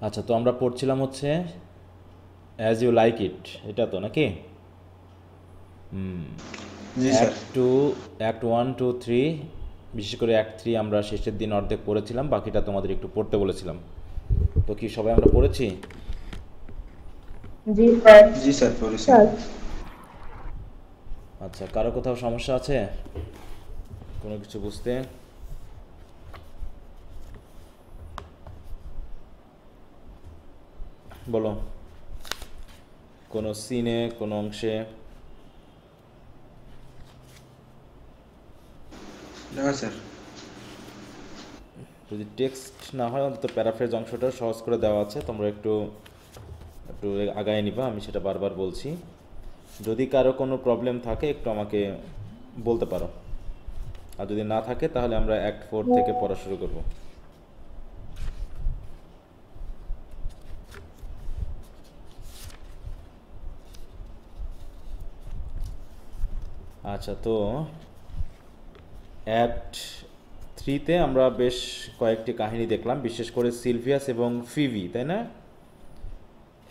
আচ্ছা, তো আমরা পড়ছিলাম হচ্ছে অ্যাজ ইউ লাইক ইট, এটা তো নাকি? জি স্যার। অ্যাক্ট 1 2 3, বিশেষ করে অ্যাক্ট 3 আমরা শেষের দিন অর্ধেক পড়েছিলাম, বাকিটা তোমাদের একটু পড়তে বলেছিলাম। তো কি সবাই আমরা পড়েছি? জি স্যার। জি স্যার, পড়েছি। স্যার, আচ্ছা, কারো কোথাও সমস্যা আছে কোনো কিছু বুঝতে? বলো, কোনো সিনে, কোনো অংশে? না স্যার। যদি টেক্সট না হয় অন্তত প্যারাফ্রেজ অংশটা সহজ করে দেওয়া আছে, তোমরা একটু একটু আগায় নিবা, আমি সেটা বারবার বলছি। যদি কারো কোনো প্রবলেম থাকে একটু আমাকে বলতে পারো, আর যদি না থাকে তাহলে আমরা অ্যাক্ট 4 থেকে পড়া শুরু করব। আচ্ছা, তো অ্যাক্ট 3-তে আমরা বেশ কয়েকটি কাহিনী দেখলাম, বিশেষ করে সিলভিয়াস এবং ফিভি, তাই না?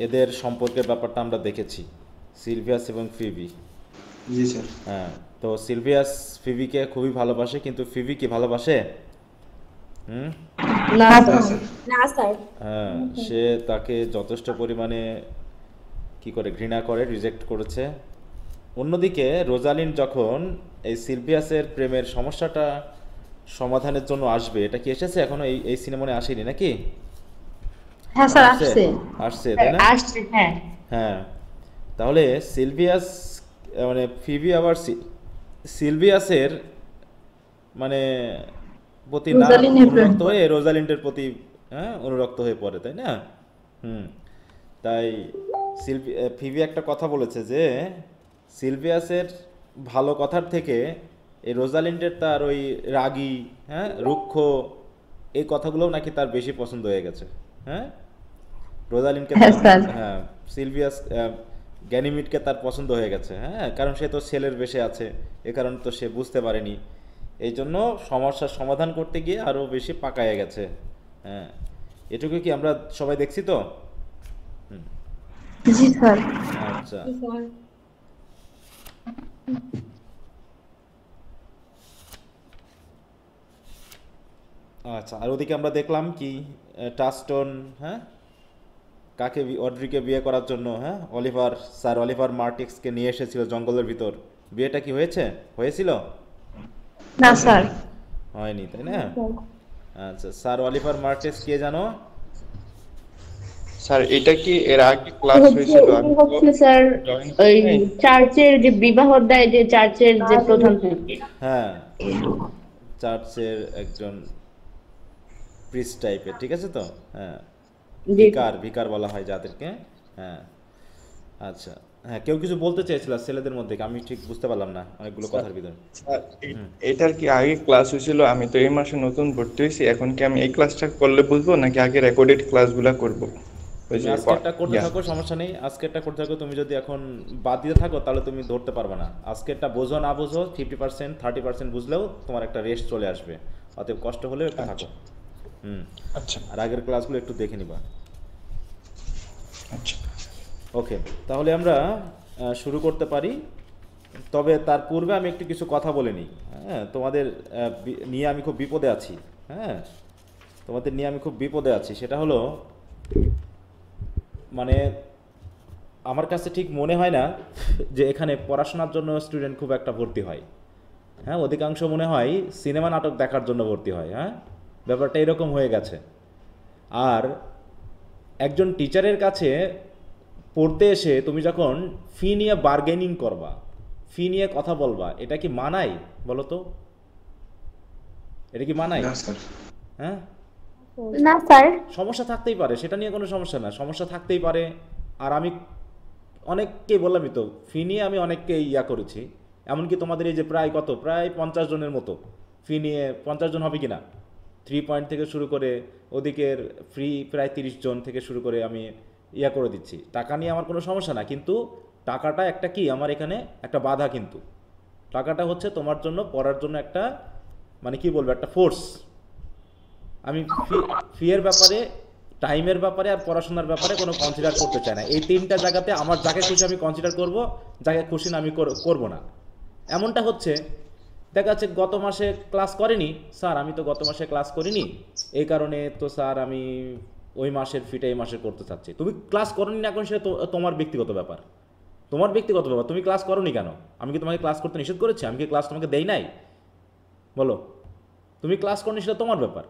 এদের সম্পর্কের ব্যাপারটা আমরা দেখেছি, সিলভিয়াস এবং ফিভি। জি স্যার। হ্যাঁ, তো সিলভিয়াস ফিভিকে খুবই ভালোবাসে, কিন্তু ফিভি কি ভালোবাসে? হুম। না না স্যার। স্যার। না স্যার। হ্যাঁ, সে তাকে যথেষ্ট পরিমাণে কি করে ঘৃণা করে, রিজেক্ট করেছে। অন্যদিকে রোজালিন যখন এই সিলভিয়াসের প্রেমের সমস্যাটা সমাধানের জন্য আসবে, এটা কি এসেছে এখনো? এই সিনেমায় আসেনি নাকি? হ্যাঁ স্যার, আসছে, আসছে। আসছে স্যার তাই না? আসছে, হ্যাঁ। হ্যাঁ, তাহলে সিলভিয়াস মানে ফিবি আবার সিলভিয়াসের মানে প্রতি না রোজালিনের প্রেম অনুরক্ত করে। হয়ে রোজালিন্ডের প্রতি, হ্যাঁ, অনুরক্ত হয়ে পড়ে, তাই না? হুম। তাই ফিবি একটা কথা বলেছে যে সিলভিয়াসের ভালো কথার থেকে এই রোজালিন্ডের তার ওই রাগী, হ্যাঁ, রুক্ষ, এই কথাগুলোও নাকি তার বেশি পছন্দ হয়ে গেছে। হ্যাঁ, রোজালিনকে হ্যাঁ তার, স্যার। হ্যাঁ, সিলভিয়াস গ্যানিমিডকে তার পছন্দ হয়ে গেছে, হ্যাঁ, কারণ সে তো ছেলের বেশে আছে, এ কারণে তো সে বুঝতে পারেনি, এই জন্য সমস্যার সমাধান করতে গিয়ে আরও বেশি পাকায়ে গেছে। হ্যাঁ, এটুকু কি আমরা সবাই দেখছি তো? জি স্যার। আচ্ছা। জি স্যার। আচ্ছা, আর ওদিকে আমরা দেখলাম কি, টাস্টন, হ্যাঁ, কাকে অড্রিকে বিয়ে করার জন্য, হ্যাঁ, স্যার অলিভার মার্টিক্সকে নিয়ে এসেছিল জঙ্গলের ভিতর। বিয়েটা কি হয়েছে? হয়েছিল? না স্যার। হয়নি, তাই না? আচ্ছা, স্যার অলিভার মার্টিক্স কে জানো? স্যার এটা কি এর আগে তো ক্লাস হচ্ছে হয়েছিল? উনি আমি তো হচ্ছে স্যার জয়েন ওই করি নাই। চার্চের যে বিবাহ দেয়, যে চার্চের যে প্রধান থাকে। হ্যাঁ, চার্চের একজন প্রিস্ট টাইপের, ঠিক আছে তো? হ্যাঁ, জি। ভিকার ভিকার বলা হয় যাদেরকে। হ্যাঁ। আচ্ছা, হ্যাঁ, কেউ কিছু বলতে চাইছিল ছেলেদের মধ্যে, আমি ঠিক বুঝতে পারলাম না অনেকগুলো স্যার কথার ভিতরে। স্যার, এটার কি আগে ক্লাস হয়েছিল? আমি তো এই মাসে নতুন ভর্তি হয়েছি, এখন কি আমি এই ক্লাসটা করলে বুঝবো নাকি আগে রেকর্ডেড ক্লাসগুলো করব? ওই তুমি যে আজকেরটা করতে থাকো, সমস্যা নেই, আজকেরটা করতে থাকো। তুমি যদি এখন বাদ দিতে থাকো তাহলে তুমি ধরতে পারবে না। আজকেরটা বোঝো না বোঝো, 50% 30% বুঝলেও তোমার একটা রেস্ট চলে আসবে, অতএব কষ্ট হলেও একটু থাকো। আচ্ছা হুম। আচ্ছা আর আগের ক্লাসগুলো একটু দেখে নিবা। আচ্ছা। ওকে, তাহলে আমরা শুরু করতে পারি। তবে তার পূর্বে আমি একটু কিছু কথা বলে নিই। হ্যাঁ, তোমাদের নিয়ে আমি খুব বিপদে আছি। হ্যাঁ, তোমাদের নিয়ে আমি খুব বিপদে আছি, সেটা হলো মানে আমার কাছে ঠিক মনে হয় না যে এখানে পড়াশোনার জন্য স্টুডেন্ট খুব একটা ভর্তি হয়। হ্যাঁ, অধিকাংশ মনে হয় সিনেমা নাটক দেখার জন্য ভর্তি হয়। হ্যাঁ, ব্যাপারটা এরকম হয়ে গেছে। আর একজন টিচারের কাছে পড়তে এসে তুমি যখন ফি নিয়ে বার্গেনিং করবা, ফি নিয়ে কথা বলবা, এটা কি মানায় বলো তো? এটা কি মানায়? না স্যার। হ্যাঁ, না স্যার। সমস্যা থাকতেই পারে, সেটা নিয়ে কোনো সমস্যা না, সমস্যা থাকতেই পারে। আর আমি অনেককেই বললামই তো, ফি নিয়ে আমি অনেককে ইয়া করেছি। এমনকি তোমাদের এই যে প্রায় 50 জনের মতো ফি নিয়ে, 50 জন হবে কি না, 3 পয়েন্ট থেকে শুরু করে ওদিকের ফ্রি প্রায় 30 জন থেকে শুরু করে আমি ইয়া করে দিচ্ছি। টাকা নিয়ে আমার কোনো সমস্যা না, কিন্তু টাকাটা একটা কি আমার এখানে একটা বাধা। কিন্তু টাকাটা হচ্ছে তোমার জন্য পড়ার জন্য একটা, মানে কি বলবো, একটা ফোর্স। আমি ফি এর ব্যাপারে টাইমের ব্যাপারে আর পড়াশোনার ব্যাপারে কোনো কনসিডার করতে চায় না। এই তিনটা জায়গাতে আমার যাকে খুশি আমি কনসিডার করব, যাকে খুশি না আমি করব না। এমনটা হচ্ছে, দেখা যাচ্ছে গত মাসে ক্লাস করেনি স্যার, আমি তো গত মাসে ক্লাস করিনি, এই কারণে তো স্যার আমি ওই মাসের ফিটা এই মাসে করতে চাচ্ছি। তুমি ক্লাস করোনি না, এখন সেটা তোমার ব্যক্তিগত ব্যাপার, তোমার ব্যক্তিগত ব্যাপার। তুমি ক্লাস করোনি কেন? আমি কি তোমাকে ক্লাস করতে নিষেধ করেছি? আমি কি ক্লাস তোমাকে দেই নাই? বলো, তুমি ক্লাস করোনি সেটা তোমার ব্যাপার।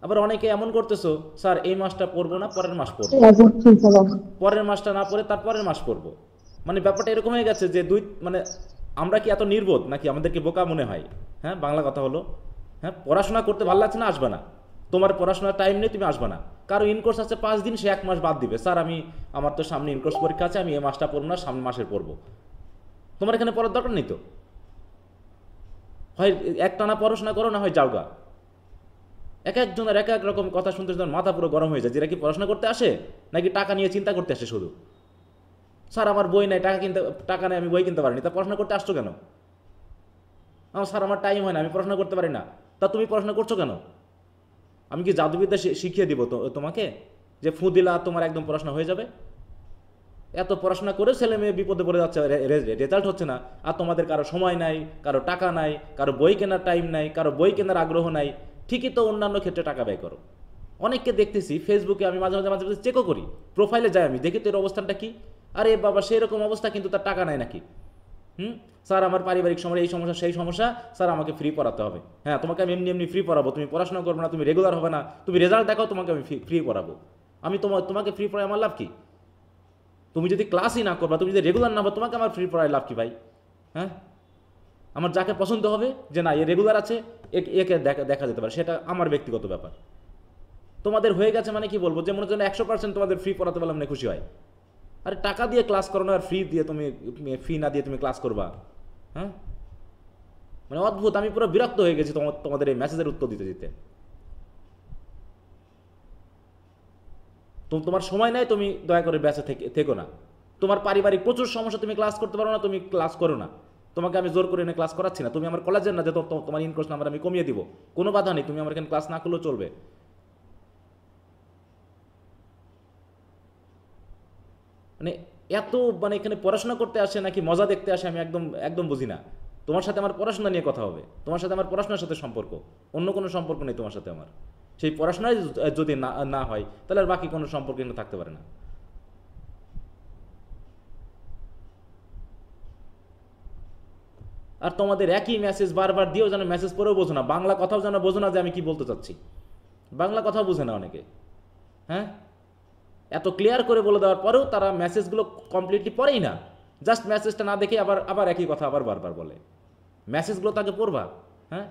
আবার অনেকে এমন করতেছো, স্যার এই মাসটা পড়বো না, পরের মাস পড়বো, পরের মাসটা না পড়ে তার পরের মাস পড়বো। মানে ব্যাপারটা এরকম হয়ে গেছে যে মানে আমরা কি এত নির্বোধ নাকি, আমাদেরকে বোকা মনে হয়? হ্যাঁ, বাংলা কথা হলো, হ্যাঁ পড়াশোনা করতে ভালো লাগছে না, আসবে না। তোমার পড়াশোনার টাইম নেই, তুমি আসবে না। কারো ইনকোর্স আছে 5 দিন, সে 1 মাস বাদ দিবে, স্যার আমার তো সামনে ইনকোর্স পরীক্ষা আছে, আমি এই মাসটা পড়বো না, সামনে মাসের পড়বো। তোমার এখানে পড়ার দরকার নেই তো, হয় একটানা পড়াশোনা করো, না হয় যাওগা। এক একজনের এক এক রকম কথা শুনতে শুনতে মাথা পুরো গরম হয়ে যায়। যেটা কি পড়াশোনা করতে আসে নাকি টাকা নিয়ে চিন্তা করতে আসে শুধু? স্যার আমার বই নাই, টাকা নেই, আমি বই কিনতে পারিনি, তা পড়াশোনা করতে আসছো কেন? স্যার আমার টাইম হয় না, আমি পড়াশোনা করতে পারি না। তা তুমি পড়াশোনা করছো কেন? আমি কি জাদুবিদ্যা শিখিয়ে দিব তোমাকে যে ফু দিলা তোমার একদম পড়াশোনা হয়ে যাবে? এত পড়াশোনা করে ছেলে মেয়ে বিপদে পড়ে যাচ্ছে, রেজাল্ট হচ্ছে না। আর তোমাদের কারো সময় নাই, কারো টাকা নাই, কারো বই কেনার টাইম নাই, কারো বই কেনার আগ্রহ নাই। ঠিকই তো অন্যান্য ক্ষেত্রে টাকা ব্যয় করো। অনেককে দেখতেছি ফেসবুকে, আমি মাঝে মাঝে চেকও করি, প্রোফাইলে যাই আমি, দেখি তো এর অবস্থানটা কি। আরে বাবা, সেই রকম অবস্থা, কিন্তু তার টাকা নাই নাকি? স্যার আমার পারিবারিক সময় এই সমস্যা সেই সমস্যা, স্যার আমাকে ফ্রি পড়াতে হবে। হ্যাঁ, তোমাকে আমি এমনি এমনি ফ্রি পড়াবো, তুমি পড়াশোনা করবে না, তুমি রেগুলার হবে না, তুমি রেজাল্ট দেখাও, তোমাকে আমি ফ্রি পড়াবো। আমি তোমাকে ফ্রি পড়াই আমার লাভ কি? তুমি যদি ক্লাসই না করবা, তুমি যদি রেগুলার না হবে, তোমাকে আমার ফ্রি পড়াই লাভ কি ভাই? হ্যাঁ, আমার যাকে পছন্দ হবে যে না এ রেগুলার আছে, একে দেখা যেতে পারে, সেটা আমার ব্যক্তিগত ব্যাপার। তোমাদের হয়ে গেছে মানে কি বলবো, যে মনে হচ্ছে 100% তোমাদের ফ্রি পড়াতে পারলাম, মানে খুশি হয়। আরে টাকা দিয়ে ক্লাস করো না, আর ফি না দিয়ে তুমি ক্লাস করবা? হ্যাঁ, মানে অদ্ভুত। আমি পুরো বিরক্ত হয়ে গেছি তোমাদের এই মেসেজের উত্তর দিতে দিতে। তোমার সময় নাই, তুমি দয়া করে ব্যাচে থেকো না। তোমার পারিবারিক প্রচুর সমস্যা, তুমি ক্লাস করতে পারো না, তুমি ক্লাস করো না। তোমাকে আমি জোর করে এনে ক্লাস করাচ্ছি না। তুমি আমার কলেজের না যে তোমার ইনকোর্স নাম্বার আমি কমিয়ে দিব, কোনো বাধা নেই। তুমি আমার এখানে ক্লাস না করলেও চলবে। মানে এত মানে এখানে পড়াশোনা করতে আসে নাকি মজা দেখতে আসে, আমি একদম একদম বুঝি না। তোমার সাথে আমার পড়াশোনা নিয়ে কথা হবে, তোমার সাথে আমার পড়াশোনার সাথে সম্পর্ক, অন্য কোনো সম্পর্ক নেই তোমার সাথে আমার। সেই পড়াশোনায় যদি না হয়, তাহলে আর বাকি কোনো সম্পর্ক কিন্তু থাকতে পারে না। আর তোমাদের একই মেসেজ বারবার দিয়েও যেন মেসেজ পড়েও বোঝো না, বাংলা কথাও যেন বোঝো না যে আমি কি বলতে চাচ্ছি। বাংলা কথাও বোঝে না অনেকে। হ্যাঁ, এত ক্লিয়ার করে বলে দেওয়ার পরেও তারা মেসেজগুলো কমপ্লিটলি পড়েই না, জাস্ট মেসেজটা না দেখে আবার একই কথা আবার বারবার বলে। মেসেজগুলো তাকে পড়বা। হ্যাঁ,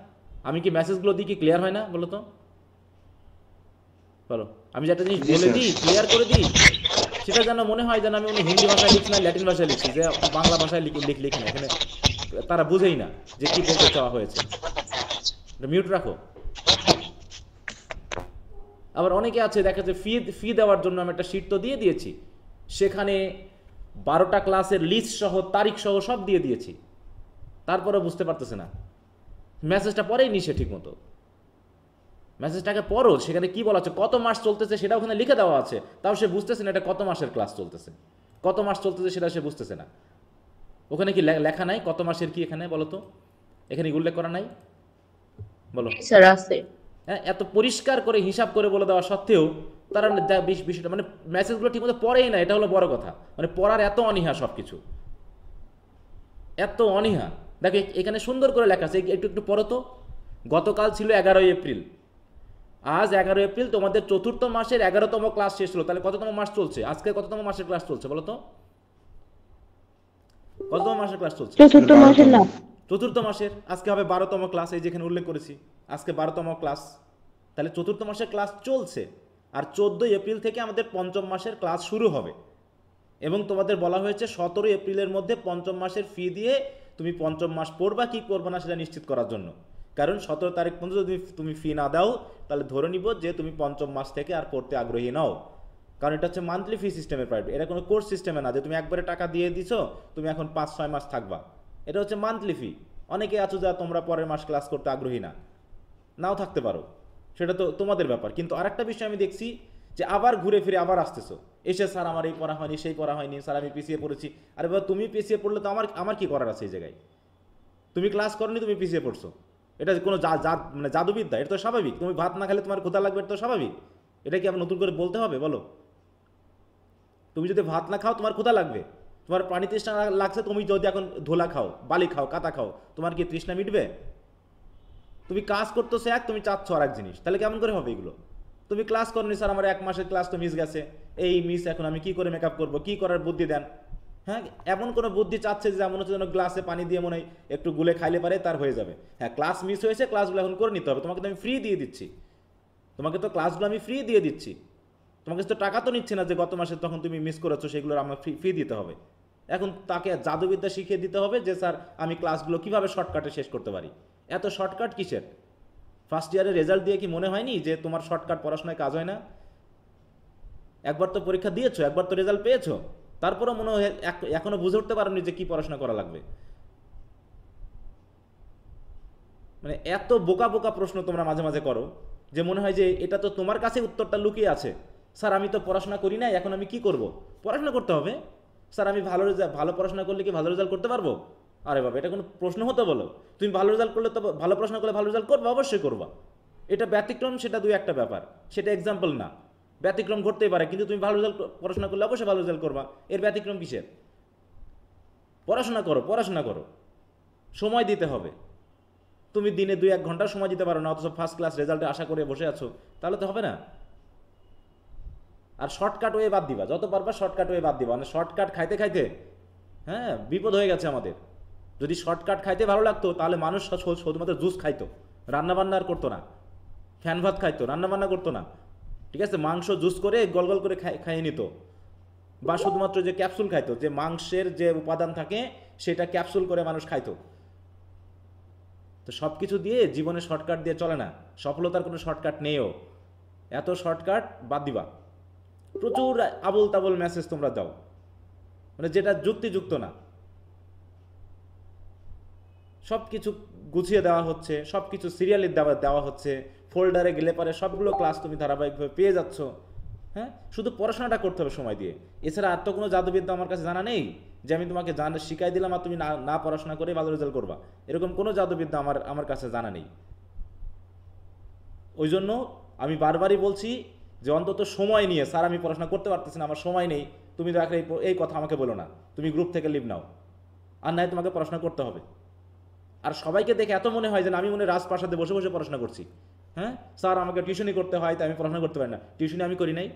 আমি কি মেসেজগুলো দিই কি ক্লিয়ার হয় না বলো তো? বলো, আমি যেটা জিনিস বলে দিই, ক্লিয়ার করে দিই, সেটা যেন মনে হয় যেন আমি উনি হিন্দি ভাষায় লিখছি না ল্যাটিন ভাষায় লিখছি, যে বাংলা ভাষায় লিখি না। এখানে তারা বুঝেই না যে কি বলতে চাওয়া হয়েছে। মিউট রাখো। আবার অনেকে আছে দেখা যায় ফি দেওয়ার জন্য আমি একটা শিট তো দিয়ে দিয়েছি, সেখানে 12টা ক্লাসের লিস্ট সহ তারিখ সহ সব দিয়ে দিয়েছি, তারপরে বুঝতে পারতেছে না। মেসেজটা পরেই নি সে ঠিক মতো। মেসেজটাকে পড়ো, সেখানে কি বলা আছে, কত মাস চলতেছে সেটা ওখানে লিখে দেওয়া আছে, তাও সে বুঝতেছে না এটা কত মাসের ক্লাস চলতেছে। কত মাস চলতেছে সেটা সে বুঝতেছে না। ওখানে কি লেখা নাই কত মাসের কি? এখানে বলো তো, এখানে উল্লেখ করা নাই? বলো স্যার আছে। হ্যাঁ, এত পরিষ্কার করে হিসাব করে বলে দেওয়া সত্ত্বেও তারা বিষয়টা মানে মেসেজগুলো ঠিক মতো পড়েই না, এটা হলো বড় কথা। মানে পড়ার এত অনীহা, সব কিছু এত অনীহা। দেখো এখানে সুন্দর করে লেখা আছে, একটু একটু পড়ো তো। গতকাল ছিল 11 এপ্রিল, আজ 11 এপ্রিল, তোমাদের 4র্থ মাসের 11তম ক্লাস শেষ হলো। তাহলে কততম মাস চলছে আজকে? কততম মাসের ক্লাস চলছে বলো তো? কততম মাসের ক্লাস চলছে? 4র্থ মাসের না, 4র্থ মাসের। আজকে হবে 12তম ক্লাস, এই যেখানে উল্লেখ করেছি আজকে 12তম ক্লাস। তাহলে 4র্থ মাসের ক্লাস চলছে, আর 14 এপ্রিল থেকে আমাদের 5ম মাসের ক্লাস শুরু হবে। এবং তোমাদের বলা হয়েছে 17 এপ্রিলের মধ্যে 5ম মাসের ফি দিয়ে তুমি 5ম মাস পড়বা কি করবা না সেটা নিশ্চিত করার জন্য। কারণ 17 তারিখ পর্যন্ত যদি তুমি ফি না দাও, তাহলে ধরে নিব যে তুমি 5ম মাস থেকে আর পড়তে আগ্রহী নাও। কারণ এটা হচ্ছে মান্থলি ফি সিস্টেমের প্রাইভেট, এটা কোনো কোর্স সিস্টেমে না যে তুমি একবারে টাকা দিয়ে দিছো তুমি এখন 5-6 মাস থাকবা। এটা হচ্ছে মান্থলি ফি। অনেকে আছো যা তোমরা পরের মাস ক্লাস করতে আগ্রহী না, নাও থাকতে পারো, সেটা তো তোমাদের ব্যাপার। কিন্তু আরেকটা বিষয় আমি দেখছি যে আবার ঘুরে ফিরে আবার আসতেছো, এসে স্যার আমার এই পড়া হয়নি, সেই পড়া হয়নি, স্যার আমি পিছিয়ে পড়েছি। আরে বাবা, তুমি পিছিয়ে পড়লে তো আমার আমার কি করার আছে এই জায়গায়? তুমি ক্লাস করনি, তুমি পিছিয়ে পড়ছো, এটা কোনো মানে জাদুবিদ্যা? এটা তো স্বাভাবিক। তুমি ভাত না খেলে তোমার ক্ষুধা লাগবে, এটা তো স্বাভাবিক। এটা কি আবার নতুন করে বলতে হবে বলো? তুমি যদি ভাত না খাও তোমার ক্ষুধা লাগবে, তোমার পানি তৃষ্ণা লাগছে, তুমি যদি এখন ধোলা খাও, বালি খাও, কাতা খাও, তোমার কি তৃষ্ণা মিটবে? তুমি কাজ করতেছো এক, তুমি চাচ্ছ আর এক জিনিস, তাহলে কেমন করে হবে এগুলো? তুমি ক্লাস করনি, স্যার আমার 1 মাসের ক্লাস তো মিস গেছে, এই মিস, এখন আমি কি করে মেকআপ করবো, কি করার বুদ্ধি দেন। হ্যাঁ, এমন কোনো বুদ্ধি চাচ্ছে যে এমন হচ্ছে যেন গ্লাসে পানি দিয়ে মনে হয় একটু গুলে খাইলে পারে তার হয়ে যাবে। হ্যাঁ, ক্লাস মিস হয়েছে, ক্লাসগুলো এখন করে নিতে হবে, তোমাকে তো আমি ফ্রি দিয়ে দিচ্ছি, তোমাকে তো ক্লাসগুলো আমি ফ্রি দিয়ে দিচ্ছি, তোমাকে তো টাকা তো নিচ্ছে না যে গত মাসে তখন তুমি মিস করেছো সেগুলোর আমার ফি দিতে হবে। এখন তাকে জাদুবিদ্যা শিখিয়ে দিতে হবে যে স্যার আমি ক্লাসগুলো কীভাবে শর্টকাটে শেষ করতে পারি। এত শর্টকাট কিসের? ফার্স্ট ইয়ারের রেজাল্ট দিয়ে কি মনে হয়নি যে তোমার শর্টকাট পড়াশোনায় কাজ হয় না? একবার তো পরীক্ষা দিয়েছো, একবার তো রেজাল্ট পেয়েছো, তারপরেও মনে হয় এখনো বুঝে উঠতে পারোনি যে কী পড়াশোনা করা লাগবে। মানে এত বোকা বোকা প্রশ্ন তোমরা মাঝে মাঝে করো যে মনে হয় যে এটা তো তোমার কাছে উত্তরটা লুকিয়ে আছে। স্যার আমি তো পড়াশোনা করি নাই, এখন আমি কি করব? পড়াশোনা করতে হবে। স্যার আমি ভালো পড়াশোনা করলে কি ভালো রেজাল্ট করতে পারবো? আরে বাবা, এটা কোনো প্রশ্ন হতে বলো? তুমি ভালো রেজাল্ট করলে তো, ভালো পড়াশোনা করলে ভালো রেজাল্ট করবে, অবশ্যই করবা। এটা ব্যতিক্রম, সেটা দুই একটা ব্যাপার, সেটা এক্সাম্পল না। ব্যতিক্রম ঘটতেই পারে, কিন্তু তুমি ভালো রেজাল্ট পড়াশোনা করলে অবশ্যই ভালো রেজাল্ট করবা। এর ব্যতিক্রম কিসের? পড়াশোনা করো, পড়াশোনা করো, সময় দিতে হবে। তুমি দিনে 2-1 ঘন্টা সময় দিতে পারো না, অথচ ফার্স্ট ক্লাস রেজাল্টে আশা করে বসে আছো, তাহলে তো হবে না। আর শর্টকাট ওয়ে বাদ দিবা, যত পারবা শর্টকাট ওয়ে বাদ দিবা। মানে শর্টকাট খাইতে খাইতে হ্যাঁ বিপদ হয়ে গেছে আমাদের। যদি শর্টকাট খাইতে ভালো লাগতো তাহলে মানুষ শুধুমাত্র জুস খাইতো, রান্নাবান্না আর করতো না, ফ্যান ভাত খাইতো, রান্নাবান্না করতো না, ঠিক আছে, মাংস জুস করে গল গল করে খাইয়ে নিত, বা শুধুমাত্র যে ক্যাপসুল খাইতো, যে মাংসের যে উপাদান থাকে সেটা ক্যাপসুল করে মানুষ খাইতো। তো সব কিছু দিয়ে জীবনে শর্টকাট দিয়ে চলে না, সফলতার কোনো শর্টকাট নেইও। এত শর্টকাট বাদ দিবা। প্রচুর আবল তাবল মেসেজ তোমরা দাও, মানে যেটা যুক্তিযুক্ত না। সব কিছু গুছিয়ে দেওয়া হচ্ছে, সব কিছু সিরিয়ালি দেওয়া হচ্ছে, ফোল্ডারে গেলে পরে সবগুলো ক্লাস তুমি ধারাবাহিকভাবে পেয়ে যাচ্ছ। হ্যাঁ, শুধু পড়াশোনাটা করতে হবে সময় দিয়ে। এছাড়া আর তো কোনো জাদুবিদ্যা আমার কাছে জানা নেই যে আমি তোমাকে শিখাই দিলাম আর তুমি না পড়াশোনা করে ভালো রেজাল্ট করবা। এরকম কোনো জাদুবিদ্যা আমার কাছে জানা নেই। ওই জন্য আমি বারবারই বলছি যে অন্তত সময় নিয়ে, স্যার আমি পড়াশোনা করতে পারতেছি না, আমার সময় নেই, তুমি তো এই কথা আমাকে বলো না, তুমি গ্রুপ থেকে লিভ নাও, আর নাই তোমাকে পড়াশোনা করতে হবে। আর সবাইকে দেখে এত মনে হয় যে আমি মনে রাজপ্রাসাদে বসে বসে পড়াশোনা করছি। হ্যাঁ, স্যার আমাকে টিউশনি করতে হয় তাই আমি পড়াশোনা করতে পারি না। টিউশনি আমি করি নাই,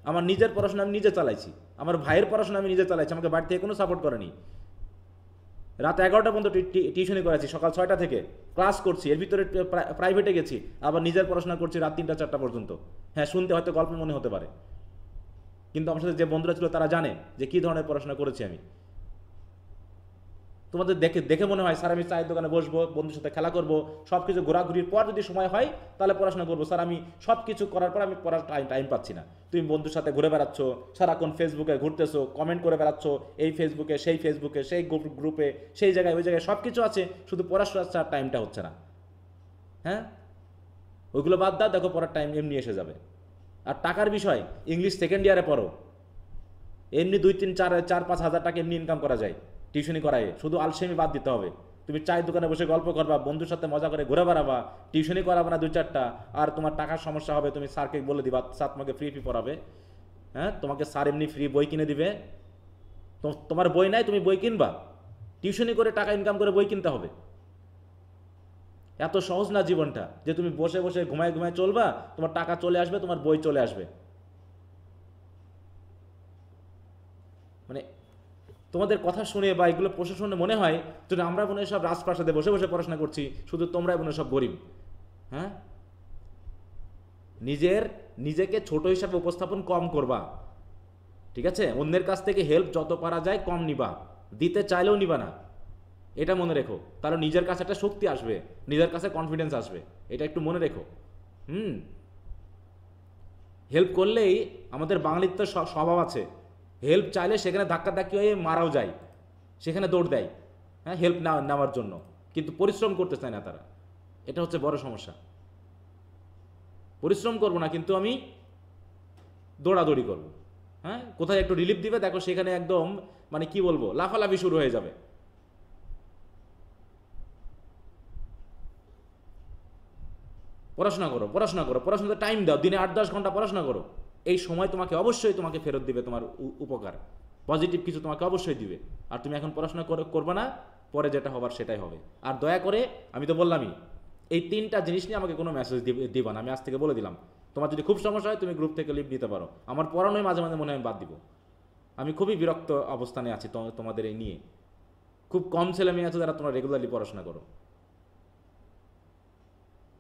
আমার নিজের পড়াশোনা আমি নিজে চালাইছি, আমার ভাইয়ের পড়াশোনা আমি নিজে চালাইছি, আমাকে বাড়ি থেকে কোনো সাপোর্ট করেনি। রাত 11টা পর্যন্ত টিউশনি করেছি, সকাল 6টা থেকে ক্লাস করছি, এর ভিতরে প্রাইভেটে গেছি, আবার নিজের পড়াশোনা করছি রাত 3টা-4টা পর্যন্ত। হ্যাঁ, শুনতে হয়তো গল্প মনে হতে পারে, কিন্তু আমার সাথে যে বন্ধুরা ছিল তারা জানে যে কী ধরনের পড়াশোনা করেছি আমি। তোমাদের দেখে মনে হয় স্যার আমি চায়ের দোকানে বসবো, বন্ধুর সাথে খেলা করবো, সব কিছু ঘোরাঘুরির পর যদি সময় হয় তাহলে পড়াশোনা করবো। স্যার আমি সব কিছু করার পর আমি পড়ার টাইম পাচ্ছি না। তুমি বন্ধুর সাথে ঘুরে বেড়াচ্ছ, সারাক্ষণ ফেসবুকে ঘুরতেছো, কমেন্ট করে বেড়াচ্ছ, এই ফেসবুকে সেই গ্রুপে সেই জায়গায় ওই জায়গায় সব কিছু আছে, শুধু পড়াশোনার টাইমটা হচ্ছে না। হ্যাঁ, ওইগুলো বাদ দাও, দেখো পড়ার টাইম এমনি এসে যাবে। আর টাকার বিষয়, ইংলিশ সেকেন্ড ইয়ারে পড়ো, এমনি 2-3-4-5 হাজার টাকা এমনি ইনকাম করা যায় টিউশনি করায়। শুধু আলসেমি বাদ দিতে হবে। তুমি চায়ের দোকানে বসে গল্প করবা, বন্ধুর সাথে মজা করে ঘুরে বেড়াবা, টিউশনি করাবে না 2-4টা, আর তোমার টাকার সমস্যা হবে, তুমি স্যারকে বলে দিবা স্যার তোমাকে ফ্রি পড়াবে। হ্যাঁ, তোমাকে স্যার এমনি ফ্রি বই কিনে দিবে, তোমার বই নাই, তুমি বই কিনবা, টিউশনি করে টাকা ইনকাম করে বই কিনতে হবে। এত সহজ না জীবনটা যে তুমি বসে বসে ঘুমায় চলবা, তোমার টাকা চলে আসবে, তোমার বই চলে আসবে। মানে তোমাদের কথা শুনে বা এগুলো প্রশাসনে মনে হয় যে আমরা মনে হয় সব রাজপ্রাসাদে বসে বসে পড়াশোনা করছি, শুধু তোমরাই মনে হয় সব গরিব। হ্যাঁ, নিজেকে ছোট হিসাবে উপস্থাপন কম করবা, ঠিক আছে? অন্যের কাছ থেকে হেল্প যত পারা যায় কম নিবা, দিতে চাইলেও নিবা না, এটা মনে রেখো। তাহলে নিজের কাছে একটা শক্তি আসবে, নিজের কাছে কনফিডেন্স আসবে, এটা একটু মনে রেখো। হেল্প করলেই, আমাদের বাঙালির তো স্বভাব আছে, হেল্প চাইলে সেখানে ধাক্কাধাক্কি হয়ে মারাও যায়, সেখানে দৌড় দেয়। হ্যাঁ, হেল্প নেওয়ার জন্য, কিন্তু পরিশ্রম করতে চায় না তারা। এটা হচ্ছে বড় সমস্যা। পরিশ্রম করবো না, কিন্তু আমি দৌড়াদৌড়ি করবো। হ্যাঁ, কোথায় একটু রিলিফ দিবে দেখো সেখানে একদম মানে কি বলবো লাফালাফি শুরু হয়ে যাবে। পড়াশোনা করো, পড়াশোনা করো, পড়াশোনাতে টাইম দাও, দিনে 8-10 ঘন্টা পড়াশোনা করো। এই সময় তোমাকে অবশ্যই তোমাকে ফেরত দিবে তোমার উপকার, পজিটিভ কিছু তোমাকে অবশ্যই দিবে। আর তুমি এখন পড়াশোনা করবে না, পরে যেটা হবার সেটাই হবে। আর দয়া করে, আমি তো বললামই, এই 3টা জিনিস নিয়ে আমাকে কোনো মেসেজ দিবা না, আমি আজ থেকে বলে দিলাম। তোমার যদি খুব সমস্যা হয় তুমি গ্রুপ থেকে লিভ নিতে পারো, আমার পড়ানোই মাঝে মাঝে মনে হয় আমি বাদ দিব। আমি খুবই বিরক্ত অবস্থানে আছি তোমাদের এই নিয়ে। খুব কম ছেলে মেয়ে আছে যারা তোমরা রেগুলারলি পড়াশোনা করো।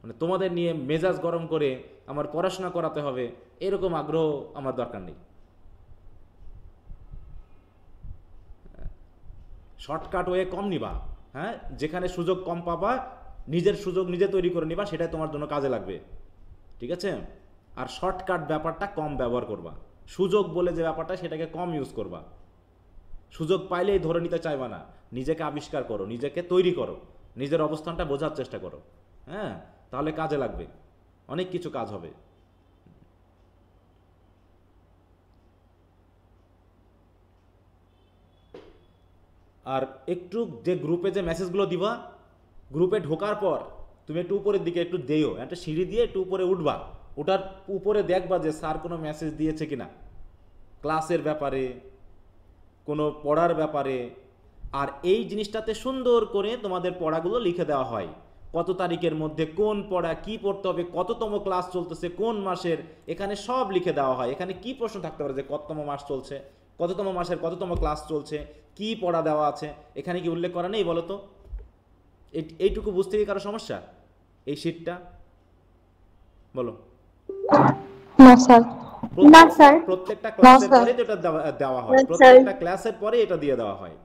মানে তোমাদের নিয়ে মেজাজ গরম করে আমার পড়াশোনা করাতে হবে এরকম আগ্রহ আমার দরকার নেই। শর্টকাট ওয়ে কম নিবা, হ্যাঁ, যেখানে সুযোগ কম পাবা নিজের সুযোগ নিজে তৈরি করে নিবা, সেটাই তোমার জন্য কাজে লাগবে, ঠিক আছে? আর শর্টকাট ব্যাপারটা কম ব্যবহার করবা, সুযোগ বলে যে ব্যাপারটা সেটাকে কম ইউজ করবা। সুযোগ পাইলেই ধরে নিতে চাইবা না, নিজেকে আবিষ্কার করো, নিজেকে তৈরি করো, নিজের অবস্থানটা বোঝার চেষ্টা করো, হ্যাঁ, তাহলে কাজে লাগবে, অনেক কিছু কাজ হবে। আর একটু যে গ্রুপে যে মেসেজগুলো দিবা, গ্রুপে ঢোকার পর তুমি একটু উপরের দিকে একটু দেও, একটা সিঁড়ি দিয়ে একটু উপরে উঠবা, ওটার উপরে দেখবা যে স্যার কোনো মেসেজ দিয়েছে কিনা, ক্লাসের ব্যাপারে, কোনো পড়ার ব্যাপারে। আর এই জিনিসটাতে সুন্দর করে তোমাদের পড়াগুলো লিখে দেওয়া হয়, কত তারিখের মধ্যে কোন পড়া কি পড়তে হবে, কততম ক্লাস চলতেছে কোন মাসের, এখানে সব লিখে দেওয়া হয়। এখানে কি প্রশ্ন থাকতে পারে যে কততম মাস চলছে, কততম মাসের কততম ক্লাস চলছে, কি পড়া দেওয়া আছে, এখানে কি উল্লেখ করা নেই বলো তো? এইটুকু বুঝতে গিয়ে কারো সমস্যা এই শীটটা বলো? না স্যার, না স্যার, প্রত্যেকটা ক্লাসের স্যার। পরে এটা দেওয়া হয়, না, স্যার। প্রত্যেকটা ক্লাসের পরে এটা দিয়ে দেওয়া হয়,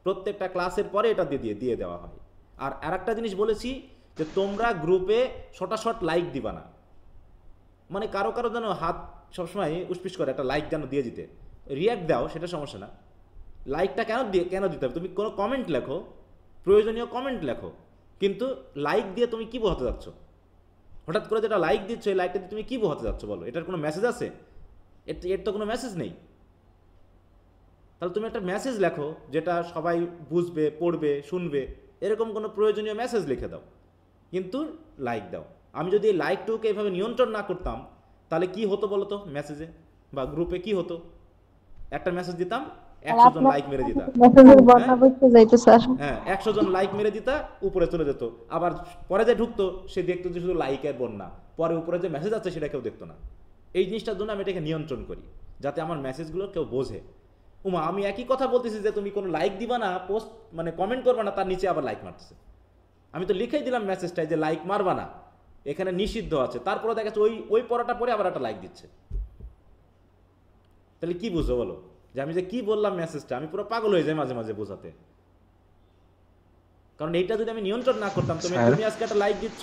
প্রত্যেকটা ক্লাসের পরে এটা দিয়ে দেওয়া হয়। আর আরেকটা জিনিস বলেছি যে তোমরা গ্রুপে শটাশট লাইক দিবা না, মানে কারো কারো যেন হাত সবসময় উসপিস করে একটা লাইক যেন দিয়ে দিতে, রিয়াক্ট দাও সেটা সমস্যা না, লাইকটা কেন দিতে হবে? তুমি কোনো কমেন্ট লেখো, প্রয়োজনীয় কমেন্ট লেখো, কিন্তু লাইক দিয়ে তুমি কি বোঝাতে যাচ্ছ? হঠাৎ করে যেটা লাইক দিচ্ছ এই লাইকটা দিয়ে তুমি কি বোঝাতে যাচ্ছ বলো? এটার কোনো মেসেজ আছে? এর তো কোনো মেসেজ নেই। তাহলে তুমি একটা মেসেজ লেখো যেটা সবাই বুঝবে, পড়বে, শুনবে, এরকম কোনো প্রয়োজনীয় মেসেজ লিখে দাও, কিন্তু লাইক দাও। আমি যদি এই লাইকটুকে এভাবে নিয়ন্ত্রণ না করতাম তাহলে কি হতো বলো তো? মেসেজে বা গ্রুপে কি হতো? একটা মেসেজ দিতাম, 100 জন লাইক মেরে দিতা, মেসেজের বন্যা বইতে যাইতো স্যার। হ্যাঁ 100 জন লাইক মেরে দিতা, উপরে চলে যেত। আবার পরে যে ঢুকতো সে দেখতো যে শুধু লাইকের বন্যা, পরে উপরে যে মেসেজ আছে সেটা কেউ দেখতো না। এই জিনিসটার জন্য আমি এটাকে নিয়ন্ত্রণ করি, যাতে আমার মেসেজগুলো কেউ বোঝে। উমা আমি একই কথা বলতেছি যে তুমি কোনো লাইক দিবা না, পোস্ট মানে কমেন্ট করবা না, তার নিচে আবার লাইক মারতেছে। আমি তো লিখেই দিলাম মেসেজটাই যে লাইক মারবা না, এখানে নিষিদ্ধ আছে, তারপরে দেখা যাচ্ছে ওই পড়াটা পরে আবার একটা লাইক দিচ্ছে। তাহলে কি বুঝো বলো যে আমি যে কি বললাম মেসেজটা? আমি পুরো পাগল হয়ে যাই মাঝে মাঝে বোঝাতে। কারণ এইটা যদি আমি নিয়ন্ত্রণ না করতাম, তুমি আজকে একটা লাইক দিচ্ছ,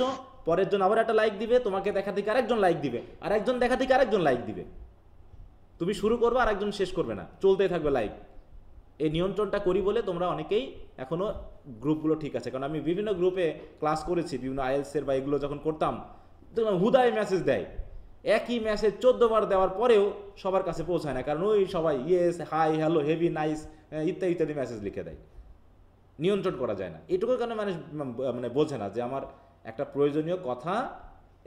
পরের জন আবার একটা লাইক দিবে, তোমাকে দেখা থেকে আরেকজন লাইক দিবে, আর একজন দেখা থেকে আরেকজন লাইক দিবে, তুমি শুরু করবে আর একজন শেষ করবে না, চলতেই থাকবে লাইক। এই নিয়ন্ত্রণটা করি বলে তোমরা অনেকেই এখনো গ্রুপগুলো ঠিক আছে। কারণ আমি বিভিন্ন গ্রুপে ক্লাস করেছি, বিভিন্ন আইএলসের বা এগুলো যখন করতাম, দেখলাম হুদায় মেসেজ দেয়, একই মেসেজ 14 বার দেওয়ার পরেও সবার কাছে পৌঁছায় না, কারণ ওই সবাই yes, hi, hello, heavy, nice ইত্যাদি ইত্যাদি মেসেজ লিখে দেয়। নিয়ন্ত্রণ করা যায় না। এটুকুর কারণে মানুষ মানে বোঝে না যে আমার একটা প্রয়োজনীয় কথা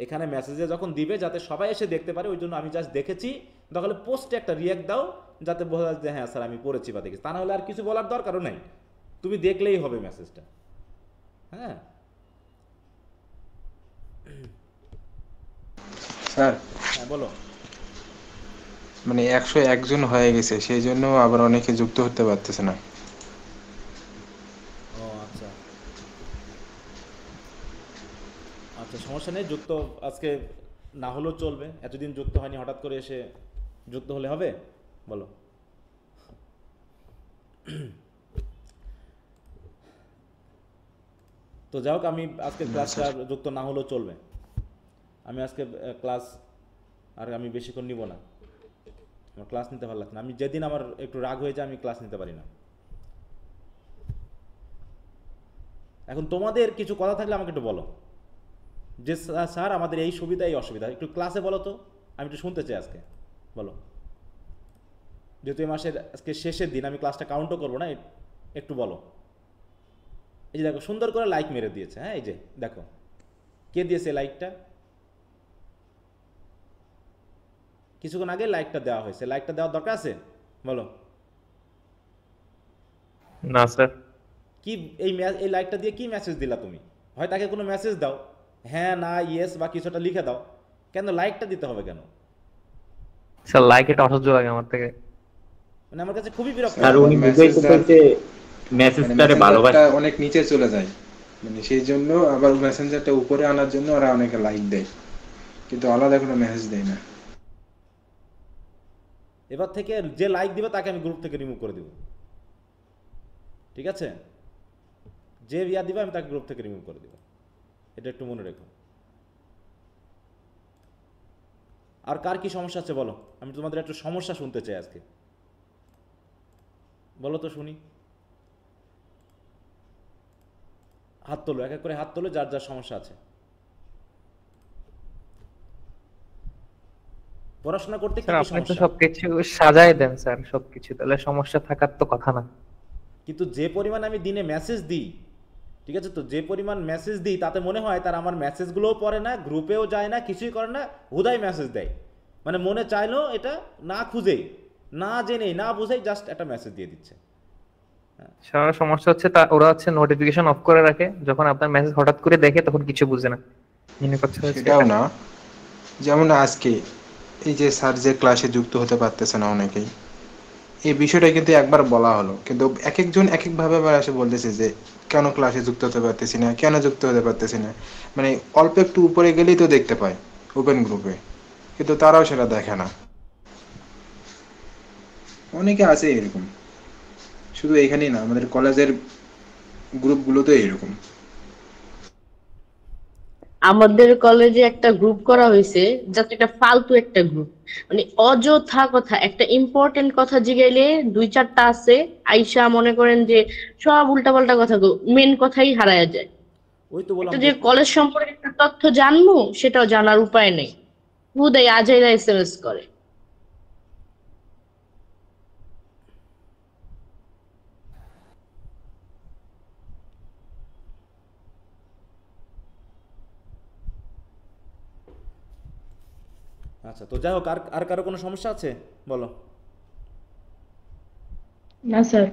এখানে মেসেজে যখন দিবে যাতে সবাই এসে দেখতে পারে, ওই জন্য আমি জাস্ট দেখেছি, তাহলে পোস্টে একটা রিয়াক্ট দাও যাতে বোঝা যায় যে হ্যাঁ স্যার আমি পড়েছি বা দেখেছি। তা না হলে আর কিছু বলার দরকারও নাই, তুমি দেখলেই হবে মেসেজটা। হ্যাঁ স্যার হ্যাঁ বলো। মানে 101 জন হয়ে গেছে, সেই জন্য আবার অনেকে যুক্ত হতে পারতেছে না। ও আচ্ছা আচ্ছা, সমস্যা নেই, যুক্ত আজকে না হলেও চলবে, এতদিন যুক্ত হয়নি, হঠাৎ করে এসে যুক্ত হলে হবে বলো? তো যাই হোক, আমি আজকে ক্লাসটা যুক্ত না হলেও চলবে। আমি আজকে ক্লাস আর আমি বেশিক্ষণ নিব না, আমার ক্লাস নিতে ভালো লাগছে না। আমি যেদিন আমার একটু রাগ হয়ে যায় আমি ক্লাস নিতে পারি না। এখন তোমাদের কিছু কথা থাকলে আমাকে একটু বলো যে স্যার আমাদের এই সুবিধা এই অসুবিধা, একটু ক্লাসে বলো তো, আমি একটু শুনতে চাই আজকে, বলো। যেহেতু এই মাসের আজকে শেষের দিন, আমি ক্লাসটা কাউন্টও করবো না, একটু বলো। এই যে দেখো সুন্দর করে লাইক মেরে দিয়েছে। হ্যাঁ, এই যে দেখো কে দিয়েছে লাইকটা, কিছুক্ষণ আগে লাইকটা দেওয়া হয়েছে। লাইকটা দেওয়ার দরকার আছে? বলো। না স্যার। কি এই লাইকটা দিয়ে কি মেসেজ দিলা তুমি? হয় তাকে কোনো মেসেজ দাও, হ্যাঁ না ইয়েস বা কিছুটা লিখে দাও, কেন লাইকটা দিতে হবে কেন? স্যার লাইক এটা অসহ্য লাগে আমার থেকে। মানে আমার কাছে খুবই বিরক্ত। আর উনি বুঝাইতে চাইছে মেসেজটারে ভালোবাসে, মেসেঞ্জারটা অনেক নিচে চলে যায়, মানে সেই জন্য আবার মেসেঞ্জারটা উপরে আনার জন্য ওরা অনেকে লাইক দেয়, কিন্তু আলাদা কোনো মেসেজ দেয় না। এবার থেকে যে লাইক দিবে তাকে আমি গ্রুপ থেকে রিমুভ করে দিব, ঠিক আছে? যে ইয়া দিবে আমি তাকে গ্রুপ থেকে রিমুভ করে দিব, এটা একটু মনে রেখো। আর কার কি সমস্যা আছে বলো, আমি তোমাদের একটু সমস্যা শুনতে চাই আজকে, বলো তো শুনি। হাত তোলো, এক এক করে হাত তোলো যার যার সমস্যা আছে। পড়াশোনা করতে কি স্যার কি আপনি তো সমস্যা? সবকিছু সাজায় দেন স্যার, সবকিছু, তাহলে সমস্যা থাকার তো কথা না। কিন্তু যে পরিমাণ আমি দিনে মেসেজ দিই, ঠিক আছে, তো যে পরিমাণ মেসেজ দিই তাতে মনে হয় তার আমার মেসেজগুলোও পড়ে না, গ্রুপেও যায় না, কিছুই করে না, হুদাই মেসেজ দেয়। মানে মনে চাইলো এটা না খুঁজেই, না জেনেই, না বুঝেই জাস্ট একটা মেসেজ দিয়ে দিচ্ছে। স্যার সমস্যা হচ্ছে ওরা হচ্ছে নোটিফিকেশন অফ করে রাখে, যখন আপনার মেসেজ হঠাৎ করে দেখে তখন কিছু বুঝে না। মনে করছে সেটাও না, যেমন আজকে এই যে স্যার যে ক্লাসে যুক্ত হতে পারতেছে না অনেকেই, এই বিষয়টা কিন্তু একবার বলা হলো, কিন্তু এক একজন এক এক ভাবে আবার এসে বলতেছে যে কেন ক্লাসে যুক্ত হতে পারতেছি না, কেন যুক্ত হতে পারতেছি না। মানে অল্প একটু উপরে গেলেই তো দেখতে পায় ওপেন গ্রুপে, কিন্তু তারাও সেটা দেখে না। অনেকে আছে এরকম, শুধু এখানেই না, আমাদের কলেজের গ্রুপগুলোতে এরকম। আমাদের কলেজে একটা গ্রুপ করা হয়েছে, যাতে একটা ফালতু একটা গ্রুপ, মানে অযথা কথা, একটা ইম্পর্টেন্ট কথা জিগাইলে 2-4টা আছে আইসা মনে করেন যে সব উল্টাপাল্টা কথা, মেন কথাই হারায় যায়। ওই তো বললাম একটা যে যে কলেজ সম্পর্কে একটা তথ্য জানবো সেটাও জানার উপায় নেই, হুদাই আজাইরা এসএমএস করে। আচ্ছা, তো যাই হোক, আর কারো কোনো সমস্যা আছে বলো। না স্যার।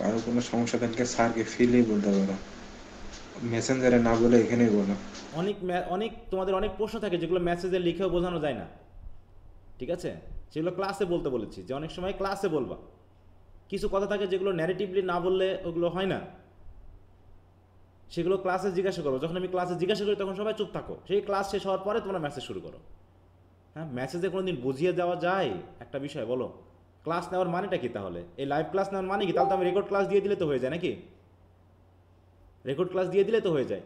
কারো কোনো সমস্যা থাকলে স্যারকে ফিলেই বলতে পারো, মেসেঞ্জারে না বলে এখানেই বলো। অনেক তোমাদের অনেক প্রশ্ন থাকে যেগুলো মেসেজে লিখেও বোঝানো যায় না, ঠিক আছে? সেগুলো ক্লাসে বলতে বলেছি, যে অনেক সময় ক্লাসে বলবা। কিছু কথা থাকে যেগুলো ন্যারেটিভলি না বললে ওগুলো হয় না, সেগুলো ক্লাসে জিজ্ঞাসা করো। যখন আমি ক্লাসে জিজ্ঞাসা করি তখন সবাই চুপ থাকো, সেই ক্লাস শেষ হওয়ার পরে তোমরা মেসেজ শুরু করো। হ্যাঁ, মেসেজে কোনোদিন বুঝিয়ে দেওয়া যায় একটা বিষয়? বলো, ক্লাস নেওয়ার মানেটা কি তাহলে? এই লাইভ ক্লাস নেওয়ার মানে কি? তাহলে তো আমি রেকর্ড ক্লাস দিয়ে দিলে তো হয়ে যায় নাকি? রেকর্ড ক্লাস দিয়ে দিলে তো হয়ে যায়।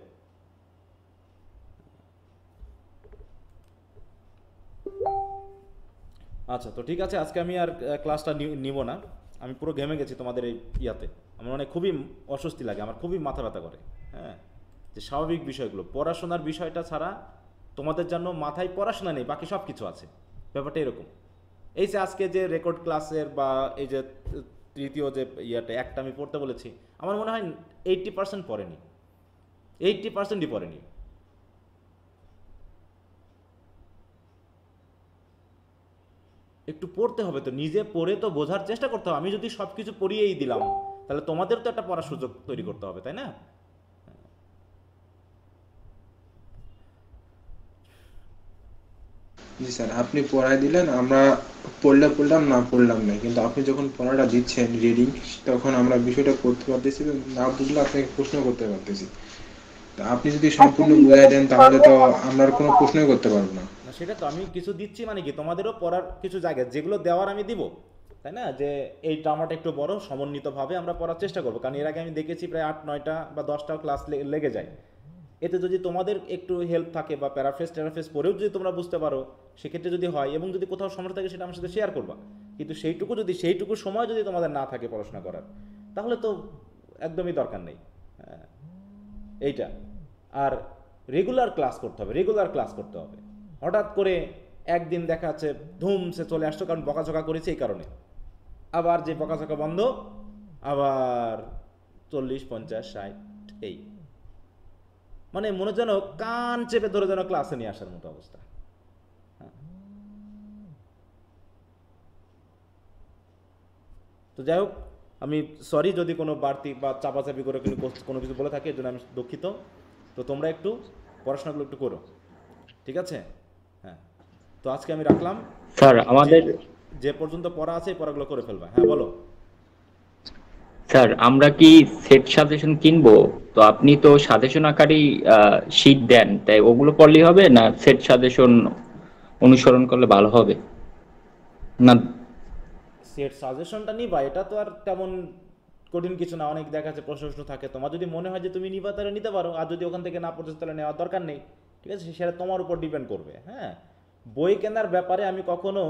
আচ্ছা, তো ঠিক আছে, আজকে আমি আর ক্লাসটা নিব না। আমি পুরো ঘেমে গেছি তোমাদের এই ইয়াতে। আমার মানে খুবই অস্বস্তি লাগে, আমার খুবই মাথা ব্যথা করে। হ্যাঁ, যে স্বাভাবিক বিষয়গুলো, পড়াশোনার বিষয়টা ছাড়া তোমাদের জন্য মাথায় পড়াশোনা নেই, বাকি সব কিছু আছে। ব্যাপারটা এরকম। এই যে আজকে যে রেকর্ড ক্লাসের বা এই যে তৃতীয় যে ইয়াটা একটা আমি পড়তে বলেছি, আমার মনে হয় 80% পড়েনি, 80%ই পড়েনি। একটু পড়তে হবে তো, নিজে পড়ে তো বোঝার চেষ্টা করতে হবে। আমি যদি সব কিছু পড়িয়েই দিলাম তাহলে তোমাদের তো একটা পড়ার সুযোগ তৈরি করতে হবে, তাই না? জি স্যার, আপনি পড়ায় দিলেন, আমরা পড়লাম না পড়লাম না, কিন্তু আপনি যখন পড়াটা দিচ্ছেন রিডিং, তখন আমরা বিষয়টা করতে পারতেছি, না বুঝলে আপনাকে প্রশ্ন করতে পারতেছি। তা আপনি যদি সম্পূর্ণ বুঝাই দেন তাহলে তো আমরা আর কোনো প্রশ্নই করতে পারবো না। না, সেটা তো আমি কিছু দিচ্ছি মানে কি, তোমাদেরও পড়ার কিছু জায়গা যেগুলো দেওয়ার আমি দিব, তাই না, যে এই ড্রামাটা একটু বড় সমন্বিতভাবে আমরা পড়ার চেষ্টা করবো, কারণ এর আগে আমি দেখেছি প্রায় 8-9টা বা 10টা ক্লাস লেগে যায়। এতে যদি তোমাদের একটু হেল্প থাকে বা প্যারাফ্রেজ পড়েও যদি তোমরা বুঝতে পারো, সেক্ষেত্রে যদি হয় এবং যদি কোথাও সমস্যা থাকে সেটা আমার সাথে শেয়ার করবা। কিন্তু সেইটুকু সময় যদি তোমাদের না থাকে পড়াশোনা করার, তাহলে তো একদমই দরকার নেই। হ্যাঁ, এইটা। আর রেগুলার ক্লাস করতে হবে। হঠাৎ করে একদিন দেখা যাচ্ছে ধুমসে চলে আসছো কারণ বকাঝকা করেছে এই কারণে, আবার যে বকাঝকা বন্ধ, আবার 40-50-60 এই, মানে মনে যেন কান চেপে ধরে যেন ক্লাসে নিয়ে আসার মতো অবস্থা। হ্যাঁ, তো যাই হোক, আমি সরি যদি কোনো বাড়তি বা চাপাচাপি করে কোনো কিছু বলে থাকি, এর জন্য আমি দুঃখিত। তো তোমরা একটু পড়াশোনাগুলো একটু করো, ঠিক আছে? হ্যাঁ, তো আজকে আমি রাখলাম। স্যার আমাদের যে পর্যন্ত পড়া আছে এই পড়াগুলো করে ফেলবা। হ্যাঁ বলো। স্যার আমরা কি সেট সাজেশন কিনবো? তো আপনি তো সাজেশন আকারেই শীট দেন, তাই ওগুলো পড়লেই হবে না সেট সাজেশন অনুসরণ করলে ভালো হবে না? সেট সাজেশনটা নিবা, এটা তো আর তেমন কঠিন কিছু না। অনেক দেখা যাচ্ছে প্রশ্ন থাকে, তোমার যদি মনে হয় যে তুমি নিবা তাহলে নিতে পারো, আর যদি ওখান থেকে না পড়ছো তাহলে নেওয়ার দরকার নেই, ঠিক আছে? সেটা তোমার উপর ডিপেন্ড করবে। হ্যাঁ, বই কেনার ব্যাপারে আমি কখনো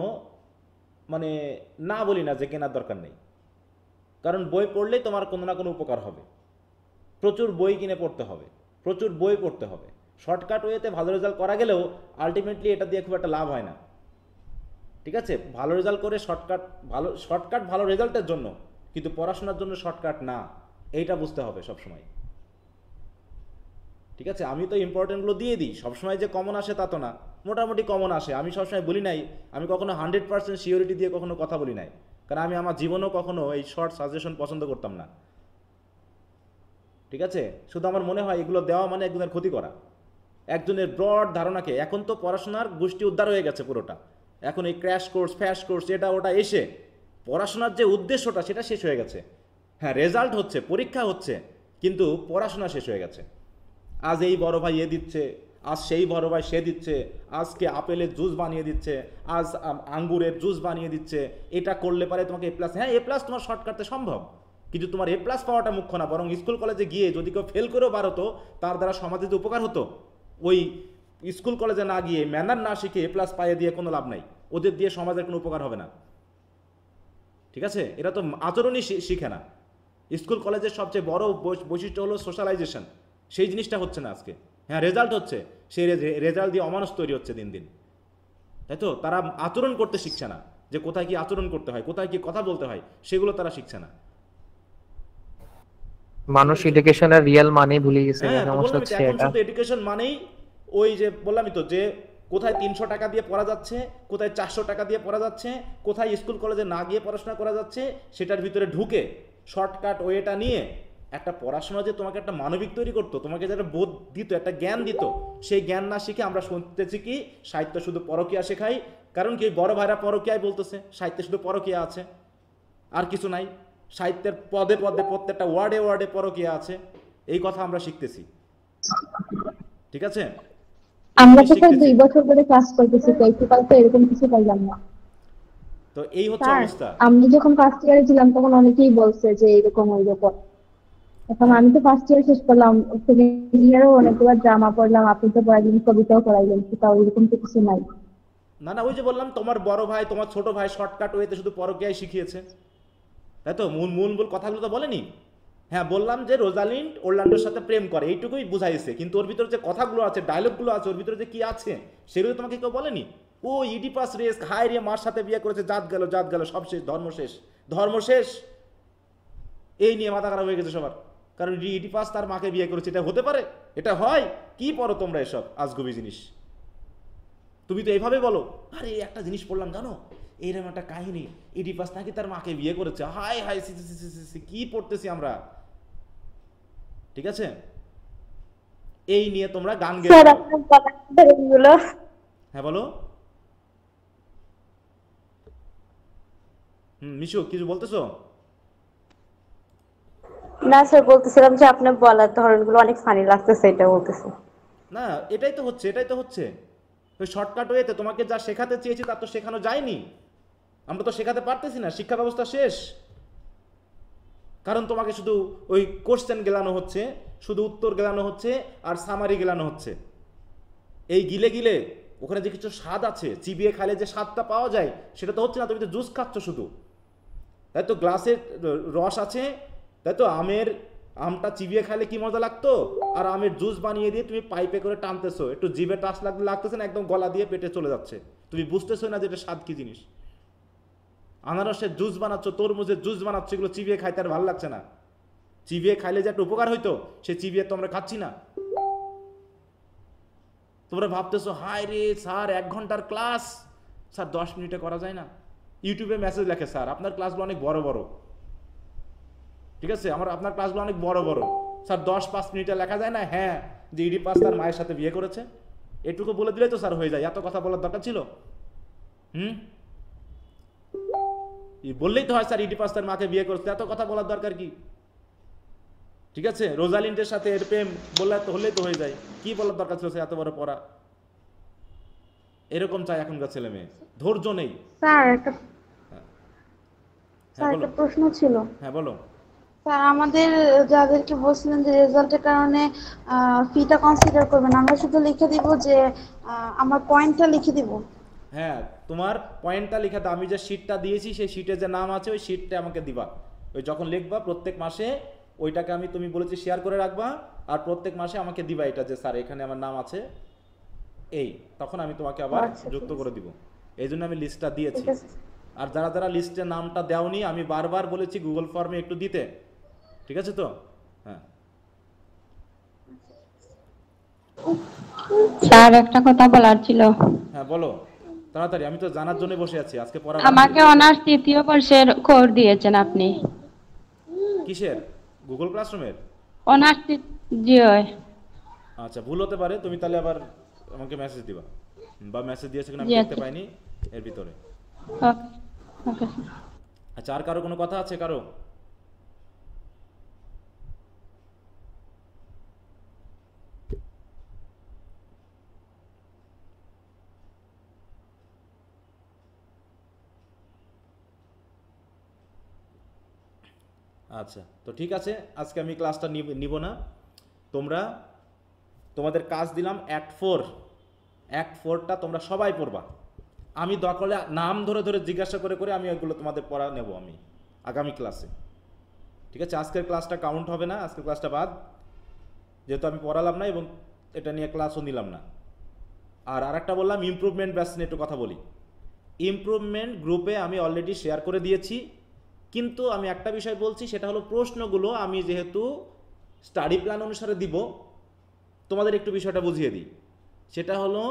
মানে না বলি না যে কেনার দরকার নেই, কারণ বই পড়লেই তোমার কোনো না কোনো উপকার হবে। প্রচুর বই কিনে পড়তে হবে, প্রচুর বই পড়তে হবে। শর্টকাট ওয়েতে ভালো রেজাল্ট করা গেলেও আলটিমেটলি এটা দিয়ে খুব একটা লাভ হয় না, ঠিক আছে? ভালো রেজাল্ট করে শর্টকাট ভালো রেজাল্টের জন্য, কিন্তু পড়াশোনার জন্য শর্টকাট না, এইটা বুঝতে হবে সবসময়, ঠিক আছে? আমি তো ইম্পর্টেন্টগুলো দিয়ে দিই, সবসময় যে কমন আসে তা তো না, মোটামুটি কমন আসে। আমি সবসময় বলি নাই, আমি কখনো 100% সিওরিটি দিয়ে কখনো কথা বলি নাই, কারণ আমি আমার জীবনেও কখনো এই শর্ট সাজেশন পছন্দ করতাম না, ঠিক আছে? শুধু আমার মনে হয় এগুলো দেওয়া মানে একজনের ক্ষতি করা, একজনের ব্রড ধারণাকে। এখন তো পড়াশোনার গোষ্ঠী উদ্ধার হয়ে গেছে পুরোটা, এখন এই ক্র্যাশ কোর্স ফ্যাশ কোর্স এটা ওটা এসে পড়াশোনার যে উদ্দেশ্যটা সেটা শেষ হয়ে গেছে। হ্যাঁ, রেজাল্ট হচ্ছে, পরীক্ষা হচ্ছে, কিন্তু পড়াশোনা শেষ হয়ে গেছে। আজ এই বড় ভাই এ দিচ্ছে, আজ সেই বড় ভাই সে দিচ্ছে, আজকে আপেলের জুস বানিয়ে দিচ্ছে, আজ আঙ্গুরের জুস বানিয়ে দিচ্ছে, এটা করলে পারে তোমাকে এ প্লাস। হ্যাঁ, এ প্লাস তোমার শর্টকাটে সম্ভব, কিন্তু তোমার এ প্লাস পাওয়াটা মুখ্য না, বরং স্কুল কলেজে গিয়ে যদি কেউ ফেল করেও বার হতো তার দ্বারা সমাজে যে উপকার হতো, ওই স্কুল কলেজে না গিয়ে ম্যানার না শিখে এ প্লাস পাইয়ে দিয়ে কোনো লাভ নাই, ওদের দিয়ে সমাজের কোনো উপকার হবে না, ঠিক আছে? এরা তো আচরণই শিখে না। স্কুল কলেজের সবচেয়ে বড় বৈশিষ্ট্য হলো সোশ্যালাইজেশন, সেই জিনিসটা হচ্ছে না আজকে। হ্যাঁ, রেজাল্ট হচ্ছে, সেই রেজাল্ট দিয়ে অমানুষ তৈরি হচ্ছে দিন দিন, তাই তো? তারা আচরণ করতে শিখছে না, যে কোথায় কি আচরণ করতে হয়, কোথায় কি কথা বলতে হয়, সেগুলো তারা শিখছে না। মানুষ এডুকেশনের রিয়েল মানে ভুলে গেছে, হ্যাঁ, সমস্যা হচ্ছে এখন এটা। শুধু এডুকেশন মানেই ওই যে বললামই তো, যে কোথায় 300 টাকা দিয়ে পড়া যাচ্ছে, কোথায় 400 টাকা দিয়ে পড়া যাচ্ছে, কোথায় স্কুল কলেজে না গিয়ে পড়াশোনা করা যাচ্ছে, সেটার ভিতরে ঢুকে শর্টকাট ওয়েটা নিয়ে একটা পড়াশোনা যে তোমাকে একটা মানবিক তৈরি করতো, তোমাকে যেটা বোধ দিত, একটা জ্ঞান দিত, সেই জ্ঞান না শিখে আমরা শুনতেছি কি সাহিত্য শুধু পরকীয়া শেখাই। কারণ কি, বড় ভাইরা পরকীয়ায় বলতেছে, সাহিত্যে শুধু পরকীয়া আছে, আর কিছু নাই। সাহিত্যের পদে পদে প্রত্যেকটা ওয়ার্ডে ওয়ার্ডে পরকীয়া আছে, এই কথা আমরা শিখতেছি, ঠিক আছে? আমরা তো স্যার 2 বছর ধরে ক্লাস করতেছি, প্র্যাকটিক্যাল তো এরকম কিছু পাইলাম না। তো এই হচ্ছে স্যার অবস্থা। আমি যখন ফার্স্ট ইয়ারে ছিলাম তখন অনেকেই বলছে যে এরকম ওইরকম। এখন আমি তো ফার্স্ট ইয়ার শেষ করলাম, সেকেন্ড ইয়ারও অনেকবার ড্রামা পড়লাম, আপনি তো পড়াইলেন, কবিতাও পড়াইলেন, তাও এরকম তো কিছু নাই। না না, ওই যে বললাম, তোমার বড় ভাই তোমার ছোট ভাই শর্টকাট ওয়েতে শুধু পরকীয়াই শিখিয়েছে, তাই তো? মূল কথাগুলো তো বলেনি। হ্যাঁ, বললাম যে রোজালিন্ড ওরল্যান্ডোর সাথে প্রেম করে, এইটুকুই বুঝাইছে, কিন্তু ওর ভিতরে যে কথাগুলো আছে, ডায়লগগুলো আছে, ওর ভিতরে যে কি আছে সেগুলো তোমাকে কেউ বলেনি। ও ইডিপাস রেস হায় রে, মার সাথে বিয়ে করেছে, জাত গেল সব শেষ, ধর্ম শেষ, এই নিয়ে মাথা খারাপ হয়ে গেছে সবার। কারণ ইডিপাস তার মাকে বিয়ে করেছে, এটা হতে পারে? এটা হয়? কি পড়ো তোমরা এসব আজগুবি জিনিস? তুমি তো এইভাবে বলো, আরে একটা জিনিস পড়লাম জানো, এইরকম একটা কাহিনী, ইডিপাস নাকি তার মাকে বিয়ে করেছে, হাই হাই কি পড়তেছি আমরা, ঠিক আছে? এই নিয়ে তোমরা গান গেয়ে। হ্যাঁ বলো। মিশু কিছু বলতেছো? না স্যার, বলতেছিলাম যে আপনার বলার ধরনগুলো অনেক ফানি লাগতেছে, এটা বলতেছি। না, এটাই তো হচ্ছে ওই শর্টকাট ওয়েতে তোমাকে যা শেখাতে চেয়েছি তা তো শেখানো যায়নি। আমরা তো শেখাতে পারতেছি না, শিক্ষা ব্যবস্থা শেষ। কারণ তোমাকে শুধু ওই কোশ্চেন গেলানো হচ্ছে, শুধু উত্তর গেলানো হচ্ছে আর সামারি গেলানো হচ্ছে। এই গিলে গিলে ওখানে যে কিছু স্বাদ আছে, চিবিয়ে খাইলে যে স্বাদটা পাওয়া যায় সেটা তো হচ্ছে না, তুমি তো জুস খাচ্ছ শুধু। তাই তো গ্লাসের রস আছে, তাই তো আমটা চিবিয়ে খাইলে কি মজা লাগতো, আর আমের জুস বানিয়ে দিয়ে তুমি পাইপে করে টানতেছো, একটু জিভে টাচ লাগতেছে না, একদম গলা দিয়ে পেটে চলে যাচ্ছে, তুমি বুঝতেছো না যে এটা স্বাদ কি জিনিস। আনারসের জুস বানাচ্ছ, তরমুজের জুস বানাচ্ছ, এগুলো চিবিয়ে খাইতে আর ভালো লাগছে না। চিবিয়ে খাইলে যে একটা উপকার হইতো, সে চিবিয়ে তো আমরা খাচ্ছি না। তোমরা ভাবতেছো হায় রে স্যার 1 ঘন্টার ক্লাস, স্যার 10 মিনিটে করা যায় না? ইউটিউবে মেসেজ লেখে স্যার আপনার ক্লাসগুলো অনেক বড় বড়, ঠিক আছে, আপনার ক্লাসগুলো অনেক বড় বড়, স্যার 10-5 মিনিটে লেখা যায় না? হ্যাঁ, যে ইডিপাস তার মায়ের সাথে বিয়ে করেছে, এটুকু বলে দিলে তো স্যার হয়ে যায়, এত কথা বলার দরকার ছিল? বললেই তো হয় স্যার ইডিপাস তার মাকে বিয়ে করেছে, এত কথা বলার দরকার কি? ঠিক আছে, রোজালিন্ডের সাথে এর প্রেম বললে তো হলেই তো হয়ে যায়, কি বলার দরকার ছিল এত বড় পড়া? এরকম চাই এখনকার ছেলে মেয়ে, ধৈর্য নেই। স্যার একটা প্রশ্ন ছিল। হ্যাঁ বলো। স্যার আমাদের যাদেরকে বলছিলেন যে রেজাল্টের কারণে ফিটা কনসিডার করবেন, আমরা শুধু লিখে দিব যে আমার পয়েন্টটা লিখে দিব। হ্যাঁ, তোমার পয়েন্টটা লিখে দাও, আমি যে শিটটা দিয়েছি সেই শিটে যে নাম আছে ওই শিটটা আমাকে দিবা। ওই যখন লিখবা প্রত্যেক মাসে ওইটাকে তুমি বলেছি শেয়ার করে রাখবা, আর প্রত্যেক মাসে আমাকে দিবা এটা যে স্যার এখানে আমার নাম আছে এই, তখন আমি তোমাকে আবার যুক্ত করে দিব। এই জন্য আমি লিস্টটা দিয়েছি। আর যারা যারা লিস্টে নামটা দেওনি আমি বারবার বলেছি গুগল ফর্মে একটু দিতে, ঠিক আছে তো? হ্যাঁ স্যার একটা কথা বলার ছিল। হ্যাঁ বলো তাড়াতাড়ি, আমি তো জানার জন্য বসে আছি। আজকে পড়া আমাকে অনার্স 3য় বর্ষের কোড দিয়েছেন আপনি। কিসের? গুগল ক্লাসরুমের অনার্স? জি। আচ্ছা, ভুল হতে পারে, তুমি তাহলে আবার আমাকে মেসেজ দিবা, বা মেসেজ দিয়েছো কিনা আমি দেখতে পাইনি এর ভিতরে। ওকে। আচ্ছা, আর কারো কোনো কথা আছে? কারো? আচ্ছা, তো ঠিক আছে, আজকে আমি ক্লাসটা নিব না। তোমরা তোমাদের কাজ দিলাম অ্যাক্ট 4টা তোমরা সবাই পড়বা। আমি দরকার নাম ধরে ধরে জিজ্ঞাসা করে করে আমি ওইগুলো তোমাদের পড়া নেব আমি আগামী ক্লাসে, ঠিক আছে? আজকের ক্লাসটা কাউন্ট হবে না, আজকের ক্লাসটা বাদ, যেহেতু আমি পড়ালাম না এবং এটা নিয়ে ক্লাসও নিলাম না। আর আরেকটা বললাম ইমপ্রুভমেন্ট ব্যাচ নিয়ে একটু কথা বলি। ইমপ্রুভমেন্ট গ্রুপে আমি অলরেডি শেয়ার করে দিয়েছি, কিন্তু আমি একটা বিষয় বলছি, সেটা হলো প্রশ্নগুলো আমি যেহেতু স্টাডি প্ল্যান অনুসারে দিব, তোমাদের একটু বিষয়টা বুঝিয়ে দিই। সেটা হলো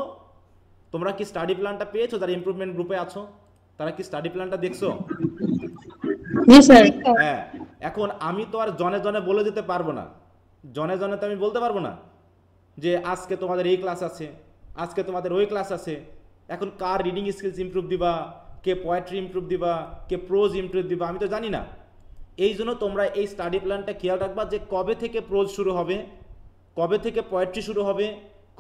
তোমরা কি স্টাডি প্ল্যানটা পেয়েছো? যারা ইমপ্রুভমেন্ট গ্রুপে আছো তারা কি স্টাডি প্ল্যানটা দেখছো? হ্যাঁ, এখন আমি তো আর জনে জনে বলে দিতে পারবো না, জনে জনে তো আমি বলতে পারবো না যে আজকে তোমাদের এই ক্লাস আছে, আজকে তোমাদের ওই ক্লাস আছে। এখন কার রিডিং স্কিলস ইমপ্রুভ দিবা, কে পোয়েট্রি ইমপ্রুভ দিবা, কে প্রোজ ইমপ্রুভ দিবা, আমি তো জানি না। এই জন্য তোমরা এই স্টাডি প্ল্যানটা খেয়াল রাখবা যে কবে থেকে প্রোজ শুরু হবে, কবে থেকে পোয়েট্রি শুরু হবে,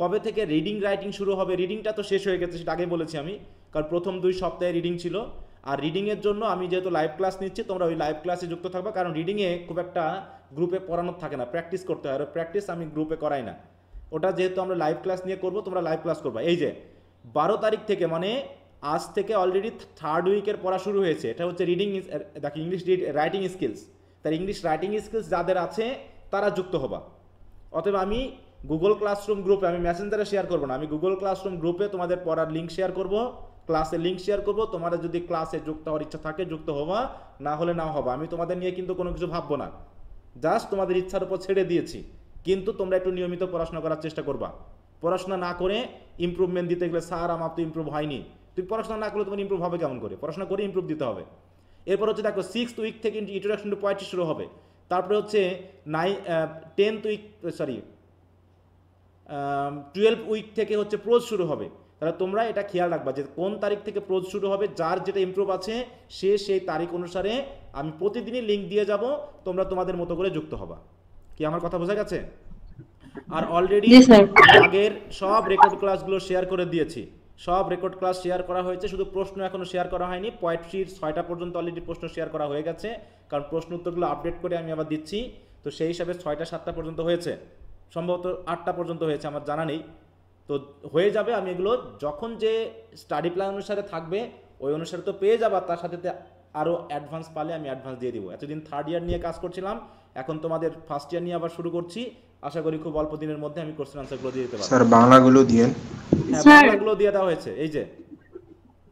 কবে থেকে রিডিং রাইটিং শুরু হবে। রিডিংটা তো শেষ হয়ে গেছে, সেটা আগে বলেছি আমি, কারণ প্রথম 2 সপ্তাহে রিডিং ছিল। আর রিডিংয়ের জন্য আমি যেহেতু লাইভ ক্লাস নিচ্ছি, তোমরা ওই লাইভ ক্লাসে যুক্ত থাকবা, কারণ রিডিংয়ে খুব একটা গ্রুপে পড়ানোর থাকে না, প্র্যাকটিস করতে হয়, আর প্র্যাকটিস আমি গ্রুপে করাই না। ওটা যেহেতু আমরা লাইভ ক্লাস নিয়ে করবো, তোমরা লাইভ ক্লাস করবা। এই যে 12 তারিখ থেকে, মানে আজ থেকে অলরেডি 3rd উইকের পড়া শুরু হয়েছে। এটা হচ্ছে রিডিং, দেখো ইংলিশ রাইটিং স্কিলস, তার ইংলিশ রাইটিং স্কিলস যাদের আছে তারা যুক্ত হবা। অতএব আমি গুগল ক্লাসরুম গ্রুপে, আমি মেসেঞ্জারে শেয়ার করবো না, আমি গুগল ক্লাসরুম গ্রুপে তোমাদের পড়ার লিঙ্ক শেয়ার করব, ক্লাসের লিঙ্ক শেয়ার করব। তোমাদের যদি ক্লাসে যুক্ত হওয়ার ইচ্ছা থাকে যুক্ত হবা, না হলে না হবা। আমি তোমাদের নিয়ে কিন্তু কোনো কিছু ভাববো না, জাস্ট তোমাদের ইচ্ছার উপর ছেড়ে দিয়েছি। কিন্তু তোমরা একটু নিয়মিত পড়াশোনা করার চেষ্টা করবা। পড়াশোনা না করে ইমপ্রুভমেন্ট দিতে গেলে স্যার আমার তো ইমপ্রুভ হয়নি, তুই পড়াশোনা না করলে তোমার ইমপ্রুভ হবে কেমন করে? পড়াশোনা করে ইমপ্রুভ দিতে হবে। এরপর হচ্ছে দেখো 6th উইক থেকে ইন্ট্রোডাকশন টু পোয়েট্রি শুরু হবে। তারপরে হচ্ছে 10th উইক, সরি 12 উইক থেকে হচ্ছে প্রোজ শুরু হবে। তাহলে তোমরা এটা খেয়াল রাখবা যে কোন তারিখ থেকে প্রোজ শুরু হবে, যার যেটা ইমপ্রুভ আছে সে সেই তারিখ অনুসারে আমি প্রতিদিনই লিঙ্ক দিয়ে যাব, তোমরা তোমাদের মতো করে যুক্ত হবা। কি আমার কথা বোঝা গেছে? আর অলরেডি আগের সব রেকর্ড ক্লাসগুলো শেয়ার করে দিয়েছি, সব রেকর্ড ক্লাস শেয়ার করা হয়েছে, শুধু প্রশ্ন এখনও শেয়ার করা হয়নি। পোয়েট্রির 6টা পর্যন্ত অলরেডি প্রশ্ন শেয়ার করা হয়ে গেছে, কারণ প্রশ্ন উত্তরগুলো আপডেট করে আমি আবার দিচ্ছি। তো সেই হিসাবে 6টা 7টা পর্যন্ত হয়েছে, সম্ভবত 8টা পর্যন্ত হয়েছে, আমার জানা নেই। তো হয়ে যাবে, আমি এগুলো যখন যে স্টাডি প্ল্যান অনুসারে থাকবে ওই অনুসারে তো পেয়ে যাবা, তার সাথে আরও অ্যাডভান্স পালে আমি অ্যাডভান্স দিয়ে দিব। এতদিন থার্ড ইয়ার নিয়ে কাজ করছিলাম, এখন তোমাদের ফার্স্ট ইয়ার নিয়ে আবার শুরু করছি। আশা করি খুব অল্প দিনের মধ্যে আমি কোশ্চেন আনসারগুলো দিয়ে দিতে পারবো। স্যার বাংলাগুলো দিয়েন। হ্যাঁ, স্যার বাংলাগুলো দিয়ে দেওয়া হয়েছে, এই যে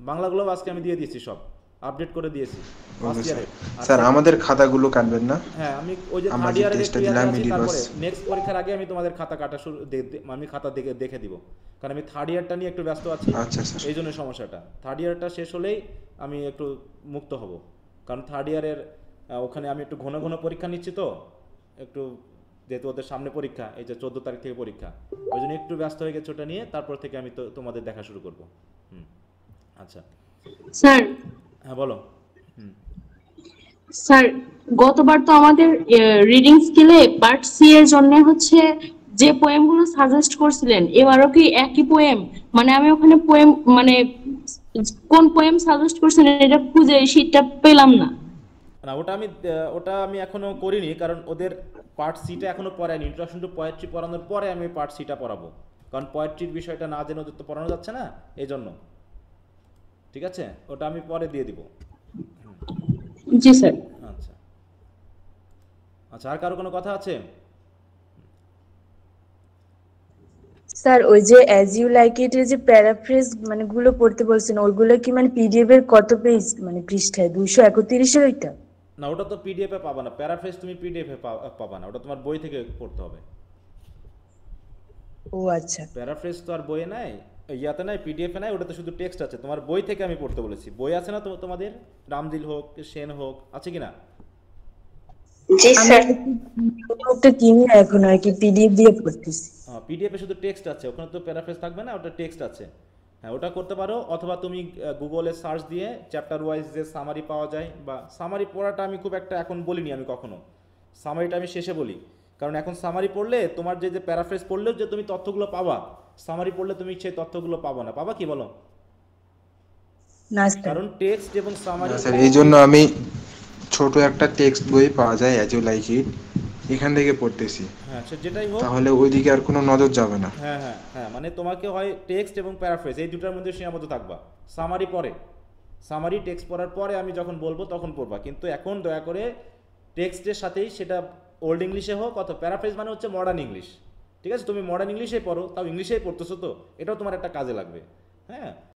বাংলাগুলো আজকে আমি দিয়ে দিয়েছি, সব আপডেট করে দিয়েছি ফার্স্ট ইয়ারে। স্যার আমাদের খাতাগুলো কাটবেন না? হ্যাঁ, আমি ওই যে আমরা থার্ড যে ইয়ারের টেস্টটা একটু ইয়াতে দিলাম আছি, মিডি তারপরে বাস। নেক্সট পরীক্ষার আগে আমি তোমাদের খাতা কাটা আমি খাতা দেখে দিব, কারণ আমি থার্ড ইয়ারটা নিয়ে একটু ব্যস্ত আছি, আচ্ছা স্যার। এই জন্য সমস্যাটা। থার্ড ইয়ারটা শেষ হলেই আমি একটু মুক্ত হব, কারণ থার্ড ইয়ারের ওখানে আমি একটু ঘন ঘন পরীক্ষা নিচ্ছি, তো একটু যেহেতু ওদের সামনে পরীক্ষা, এই যে 14 তারিখ থেকে পরীক্ষা, ওই জন্য একটু ব্যস্ত হয়ে গেছে ওটা নিয়ে। তারপর থেকে আমি তো তোমাদের দেখা শুরু করব। আচ্ছা স্যার হ্যাঁ বলো। স্যার গতবার তো আমাদের রিডিং স্কিলে পার্ট সি এর জন্য হচ্ছে যে পোয়েমগুলো সাজেস্ট করছিলেন, এবারও কি একই পোয়েম? মানে আমি ওখানে পোয়েম মানে কোন পোয়েম সাজেস্ট করছিলেন এটা খুঁজে শীটটা পেলাম না। না, ওটা আমি এখনো করিনি, কারণ ওদের পার্ট সিটা এখনো পড়ায়নি। ইন্ট্রোডাকশন টু পোয়েট্রি পড়ানোর পরে আমি পার্ট সিটা পড়াবো, কারণ পোয়েট্রির বিষয়টা না জেনে ওদের তো পড়ানো যাচ্ছে না, এই জন্য। ঠিক আছে, ওটা আমি পরে দিয়ে দিব। জি স্যার। আচ্ছা আচ্ছা, আর কারো কোনো কথা আছে? স্যার ওই যে অ্যাজ ইউ লাইক ইট এর যে প্যারাফ্রেজ মানে গুলো পড়তে বলছেন, ওইগুলো কি মানে পিডিএফ এর কত পেজ মানে পৃষ্ঠায়? 231 এর ওইটা? না, ওটা তো পিডিএফ এ পাবা না, প্যারাফ্রেজ তুমি পিডিএফ এ পাবা না, ওটা তোমার বই থেকে পড়তে হবে। ও আচ্ছা। প্যারাফ্রেজ তো আর বইয়ে নাই, ইয়াতে নাই, পিডিএফ এ নাই, ওটাতে শুধু টেক্সট আছে। তোমার বই থেকে আমি পড়তে বলেছি, বই আছে না তোমাদের, রামদিল হোক সেন হোক, আছে কিনা? জি স্যার। ওটা কিনি এখন আর কি পিডিএফ দিয়ে পড়তেছি। হ্যাঁ, পিডিএফ এ শুধু টেক্সট আছে, ওখানে তো প্যারাফ্রেজ থাকবে না, ওটা টেক্সট আছে। হ্যাঁ, ওটা করতে পারো, অথবা তুমি গুগলে সার্চ দিয়ে চ্যাপ্টার ওয়াইজ যে সামারি পাওয়া যায়, বা সামারি পড়াটা আমি খুব একটা এখন বলিনি, আমি কখনো সামারিটা আমি শেষে বলি, কারণ এখন সামারি পড়লে তোমার যে প্যারাফ্রেজ পড়লেও যে তুমি তথ্যগুলো পাবা, সামারি পড়লে তুমি সেই তথ্যগুলো পাবা না। পাবা কি বলো? না কারণ টেক্সট এবং সামারি। স্যার এই জন্য আমি ছোট একটা টেক্সট বই পাওয়া যায় অ্যাজ ইউ লাইক ইট, এখান থেকে পড়তেছি। হ্যাঁ, সে যেটাই হোক, তাহলে ওইদিকে আর কোনো নজর যাবে না। হ্যাঁ হ্যাঁ হ্যাঁ, মানে তোমাকে হয় টেক্সট এবং প্যারাফ্রেজ এই দুটার মধ্যে সীমাবদ্ধ থাকবা। সামারি পরে, সামারি টেক্সট পড়ার পরে আমি যখন বলবো তখন পড়বা, কিন্তু এখন দয়া করে টেক্সটের সাথেই, সেটা ওল্ড ইংলিশে হোক অথবা প্যারাফ্রেজ মানে হচ্ছে মডার্ন ইংলিশ, ঠিক আছে? তুমি মডার্ন ইংলিশেই পড়ো, তাও ইংলিশেই পড়তেছো, তো এটাও তোমার একটা কাজে লাগবে। হ্যাঁ,